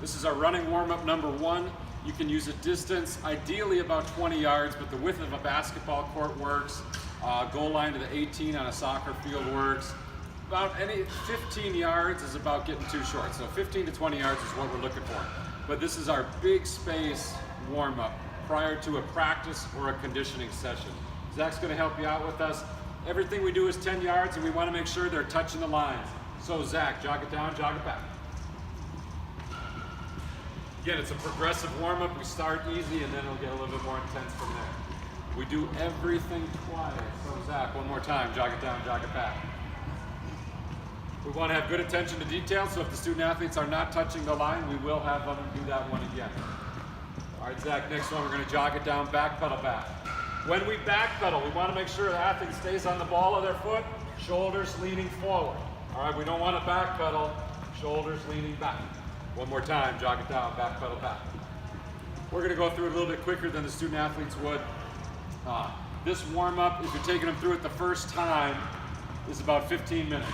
This is our running warm-up number 1. You can use a distance, ideally about 20 yards, but the width of a basketball court works. Goal line to the 18 on a soccer field works. About 15 yards is about getting too short. So 15 to 20 yards is what we're looking for. But this is our big space warm-up prior to a practice or a conditioning session. Zach's gonna help you out with us. Everything we do is 10 yards and we wanna make sure they're touching the lines. So Zach, jog it down, jog it back. Again, it's a progressive warm-up. We start easy and then it'll get a little bit more intense from there. We do everything twice. So Zach, one more time, jog it down, jog it back. We want to have good attention to detail, so if the student athletes are not touching the line, we will have them do that one again. All right, Zach, next one, we're going to jog it down, back pedal back. When we back pedal, we want to make sure the athlete stays on the ball of their foot, shoulders leaning forward. All right, we don't want to back pedal, shoulders leaning back. One more time, jog it down, back pedal back. We're going to go through it a little bit quicker than the student athletes would. This warm-up, if you're taking them through it the first time, is about 15 minutes.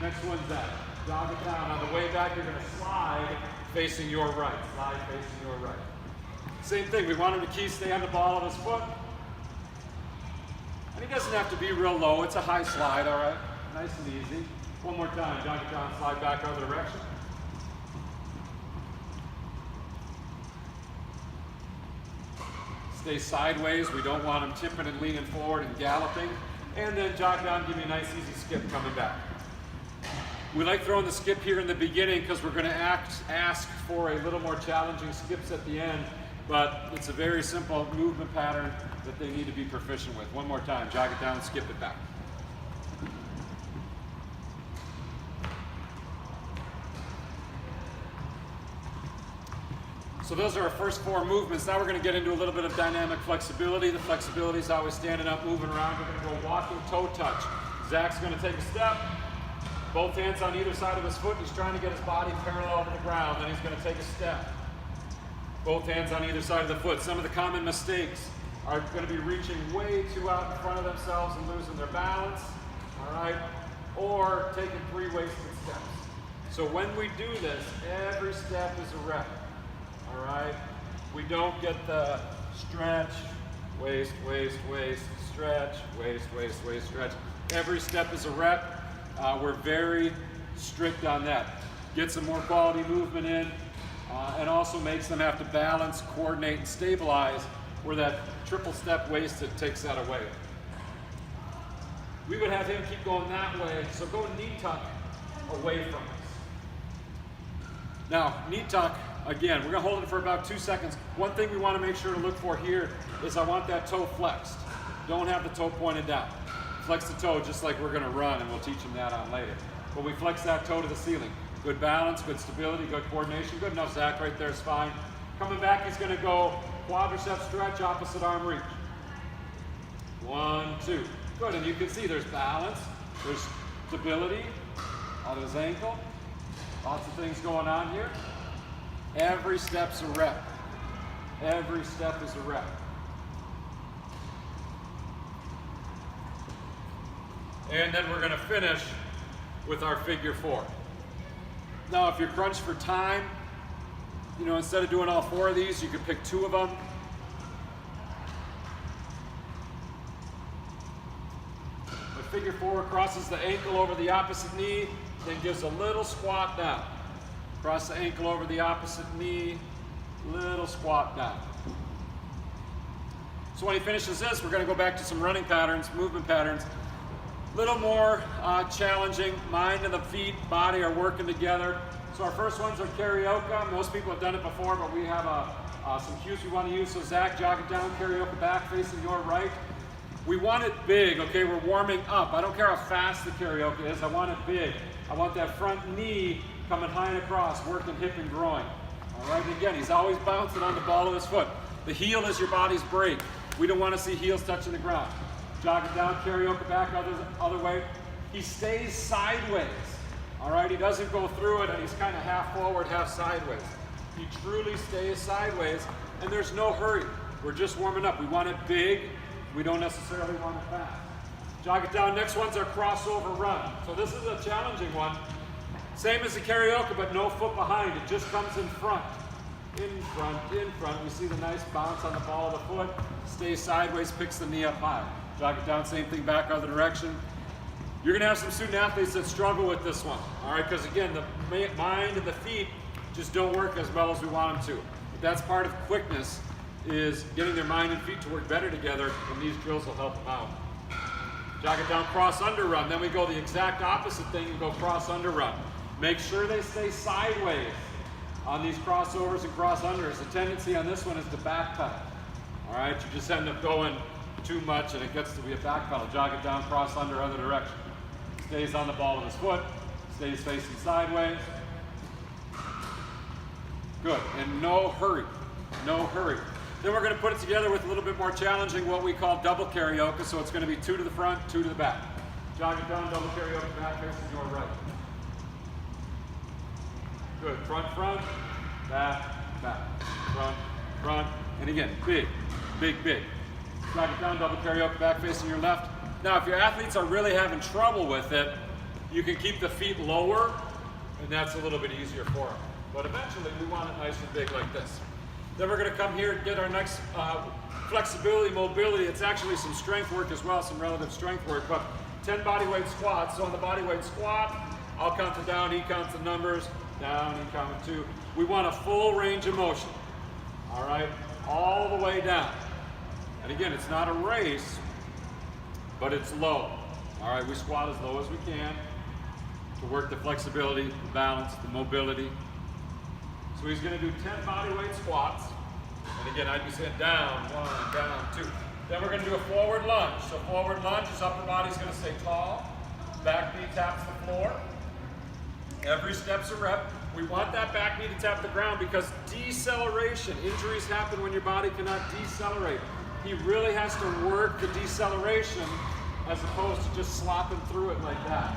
Next one's that. Jog it down. On the way back, you're going to slide facing your right. Slide facing your right. Same thing. We want him to stay on the ball of his foot. And he doesn't have to be real low. It's a high slide, all right? Nice and easy. One more time. Jog it down. Slide back other direction. Stay sideways. We don't want him tipping and leaning forward and galloping. And then jog down. Give me a nice easy skip coming back. We like throwing the skip here in the beginning because we're going to ask for a little more challenging skips at the end, but it's a very simple movement pattern that they need to be proficient with. One more time, jog it down, skip it back. So those are our first 4 movements. Now we're going to get into a little bit of dynamic flexibility. The flexibility is always standing up, moving around. We're going to go walking toe touch. Zach's going to take a step. Both hands on either side of his foot. He's trying to get his body parallel to the ground. Then he's going to take a step. Both hands on either side of the foot. Some of the common mistakes are going to be reaching way too out in front of themselves and losing their balance. All right? Or taking 3 wasted steps. So when we do this, every step is a rep. All right? We don't get the stretch, waist, waist, waist, stretch, waist, waist, waist, stretch. Every step is a rep. We're very strict on that. Get some more quality movement in, and also makes them have to balance, coordinate, and stabilize, where that triple step wasted takes that away. We would have him keep going that way, so go knee tuck away from us. Now, knee tuck, again, we're going to hold it for about 2 seconds. One thing we want to make sure to look for here is I want that toe flexed. Don't have the toe pointed down. Flex the toe just like we're going to run, and we'll teach them that on later. But we flex that toe to the ceiling. Good balance, good stability, good coordination. Good enough, Zach, right there is fine. Coming back, he's going to go quadricep stretch, opposite arm reach. 1, 2. Good, and you can see there's balance, there's stability out of his ankle. Lots of things going on here. Every step's a rep. Every step is a rep. And then we're going to finish with our figure 4. Now, if you're crunched for time, you know, instead of doing all 4 of these, you could pick 2 of them. The figure 4 crosses the ankle over the opposite knee, then gives a little squat down. Cross the ankle over the opposite knee, little squat down. So when he finishes this, we're going to go back to some running patterns, movement patterns. Little more challenging. Mind and the feet, body are working together. So our first ones are karaoke. Most people have done it before, but we have some cues we want to use. So Zach, jog it down, karaoke back, facing your right. We want it big, okay? We're warming up. I don't care how fast the karaoke is. I want it big. I want that front knee coming high and across, working hip and groin. All right, and again, he's always bouncing on the ball of his foot. The heel is your body's brake. We don't want to see heels touching the ground. Jog it down, karaoke back, other way. He stays sideways, all right? He doesn't go through it and he's kind of half forward, half sideways. He truly stays sideways, and there's no hurry. We're just warming up. We want it big. We don't necessarily want it fast. Jog it down. Next one's our crossover run. So this is a challenging one. Same as the karaoke, but no foot behind. It just comes in front. In front, in front. You see the nice bounce on the ball of the foot. Stays sideways, picks the knee up high. Jog it down, same thing back other direction. You're going to have some student athletes that struggle with this one. All right, because again, the mind and the feet just don't work as well as we want them to. But that's part of quickness, is getting their mind and feet to work better together, and these drills will help them out. Jog it down, cross under run. Then we go the exact opposite thing and go cross under run. Make sure they stay sideways on these crossovers and cross unders. The tendency on this one is to backpedal. All right, you just end up going too much and it gets to be a backpedal. Jog it down, cross under, other direction. Stays on the ball of his foot, stays facing sideways. Good, and no hurry, no hurry. Then we're going to put it together with a little bit more challenging, what we call double karaoke. So it's going to be 2 to the front, 2 to the back. Jog it down, double karaoke, back facing your right. Good, front, front, back, back, front, front, and again, big, big, big. Jog it down, double karaoke, back facing your left. Now, if your athletes are really having trouble with it, you can keep the feet lower, and that's a little bit easier for them. But eventually, we want it nice and big like this. Then we're going to come here and get our next flexibility, mobility. It's actually some strength work as well, some relative strength work, but 10 bodyweight squats. So on the bodyweight squat, I'll count the down, he counts the numbers, down, he counts 2. We want a full range of motion, all right, all the way down. And again, it's not a race, but it's low. All right, we squat as low as we can to work the flexibility, the balance, the mobility. So he's going to do 10 bodyweight squats. And again, I'd be saying down, 1, down, 2. Then we're going to do a forward lunge. So forward lunge, his upper body's going to stay tall. Back knee taps the floor. Every step's a rep. We want that back knee to tap the ground because deceleration, injuries happen when your body cannot decelerate. He really has to work the deceleration as opposed to just slopping through it like that.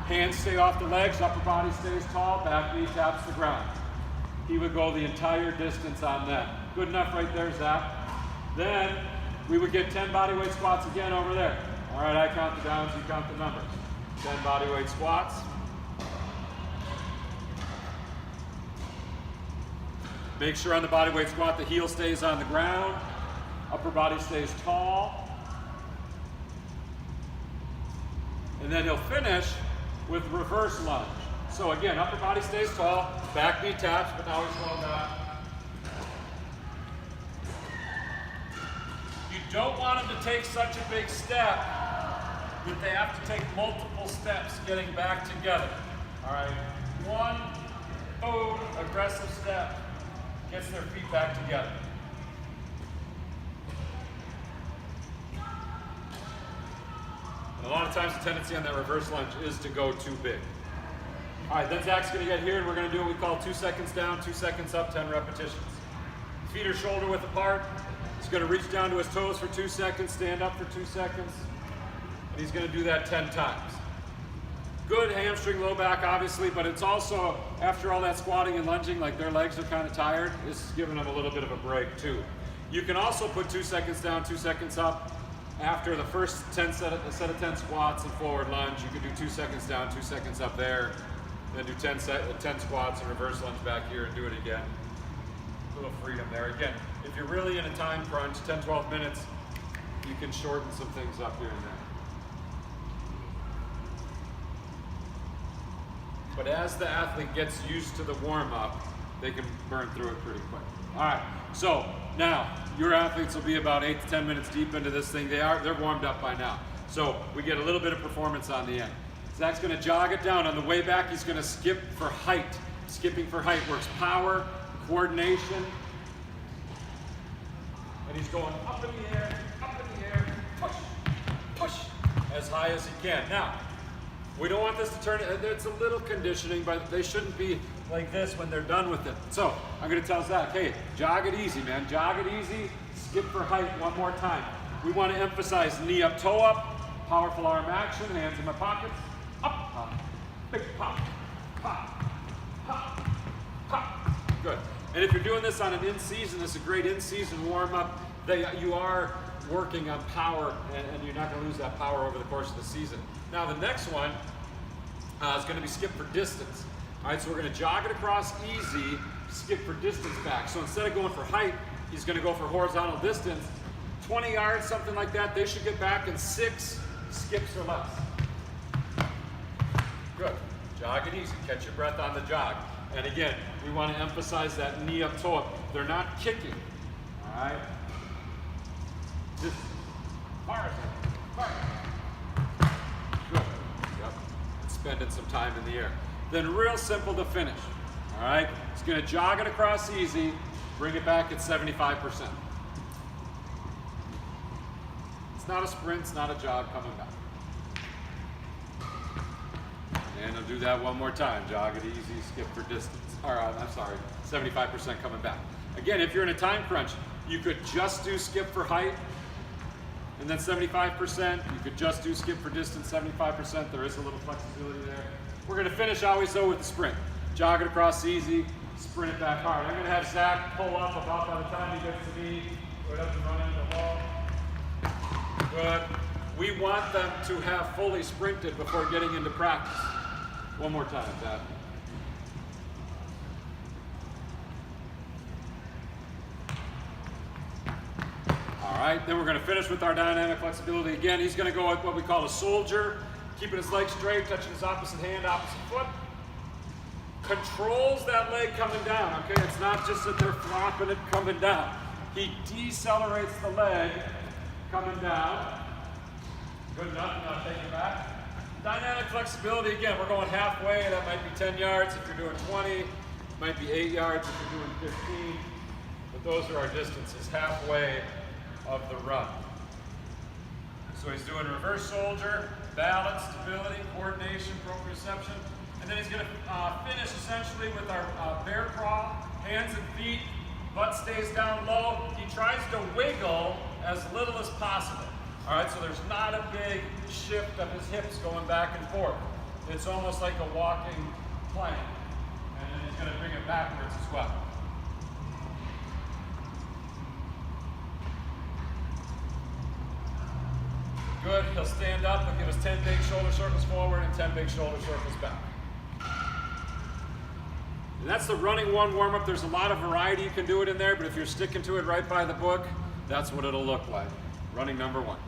Hands stay off the legs, upper body stays tall, back knee taps the ground. He would go the entire distance on that. Good enough right there, Zach. Then we would get 10 bodyweight squats again over there. All right, I count the downs, you count the numbers. 10 bodyweight squats. Make sure on the bodyweight squat the heel stays on the ground, upper body stays tall. And then he'll finish with reverse lunge. So again, upper body stays tall, back knee taps, but now he's going down. You don't want him to take such a big step that they have to take multiple steps getting back together. All right, 1, boom, aggressive step, gets their feet back together. And a lot of times the tendency on that reverse lunge is to go too big. All right, then Zach's going to get here and we're going to do what we call 2 seconds down, 2 seconds up, 10 repetitions. Feet are shoulder width apart. He's going to reach down to his toes for 2 seconds, stand up for 2 seconds, and he's going to do that 10 times. Good hamstring, low back, obviously, but it's also, after all that squatting and lunging, like their legs are kind of tired, this is giving them a little bit of a break too. You can also put 2 seconds down, 2 seconds up. After the first set of 10 squats and forward lunge, you can do 2 seconds down, 2 seconds up there. Then do 10 squats and reverse lunge back here and do it again. A little freedom there. Again, if you're really in a time crunch, 10, 12 minutes, you can shorten some things up here and there. But as the athlete gets used to the warm-up, they can burn through it pretty quick. All right, so now your athletes will be about 8 to 10 minutes deep into this thing. They're warmed up by now. So we get a little bit of performance on the end. Zach's going to jog it down. On the way back, he's going to skip for height. Skipping for height works power, coordination. And he's going up in the air, push, push, as high as he can. Now, we don't want this to turn, it's a little conditioning, but they shouldn't be like this when they're done with it. So I'm going to tell Zach, hey, jog it easy, man. Jog it easy, skip for height one more time. We want to emphasize knee up, toe up, powerful arm action, hands in my pockets. Up, pop, big pop, pop, pop, pop. Good. And if you're doing this on an in-season, this is a great in-season warm-up. You are working on power, and you're not going to lose that power over the course of the season. Now the next one is going to be skip for distance. All right, so we're going to jog it across easy, skip for distance back. So instead of going for height, he's going to go for horizontal distance. 20 yards, something like that. They should get back in 6 skips or less. Good. Jog it easy. Catch your breath on the jog. And again, we want to emphasize that knee up, toe up. They're not kicking. All right? Just good. Yep. And spending some time in the air. Then real simple to finish. All right? It's going to jog it across easy, bring it back at 75%. It's not a sprint, it's not a jog coming back. And I'll do that one more time. Jog it easy, skip for distance. Or, I'm sorry, 75% coming back. Again, if you're in a time crunch, you could just do skip for height, and then 75%. You could just do skip for distance, 75%. There is a little flexibility there. We're going to finish always, though, with the sprint. Jog it across easy, sprint it back hard. I'm going to have Zach pull up about by the time he gets to me, so he doesn't run into the wall. Good. We want them to have fully sprinted before getting into practice. One more time, Zach. All right, then we're going to finish with our dynamic flexibility. Again, he's going to go with what we call a soldier, keeping his leg straight, touching his opposite hand, opposite foot. Controls that leg coming down, okay? It's not just that they're flopping it coming down. He decelerates the leg coming down. Good enough, now take it back. Dynamic flexibility, again, we're going halfway. That might be 10 yards if you're doing 20. It might be 8 yards if you're doing 15. But those are our distances, halfway of the run. So he's doing reverse soldier, balance, stability, coordination, proprioception. And then he's going to finish essentially with our bear crawl, hands and feet, butt stays down low. He tries to wiggle as little as possible. All right, so there's not a big shift of his hips going back and forth. It's almost like a walking plank. And then he's going to bring it backwards as well. Good, he'll stand up and give us 10 big shoulder circles forward and 10 big shoulder circles back. And that's the running one warm-up. There's a lot of variety you can do it in there, but if you're sticking to it right by the book, that's what it'll look like. Running number 1.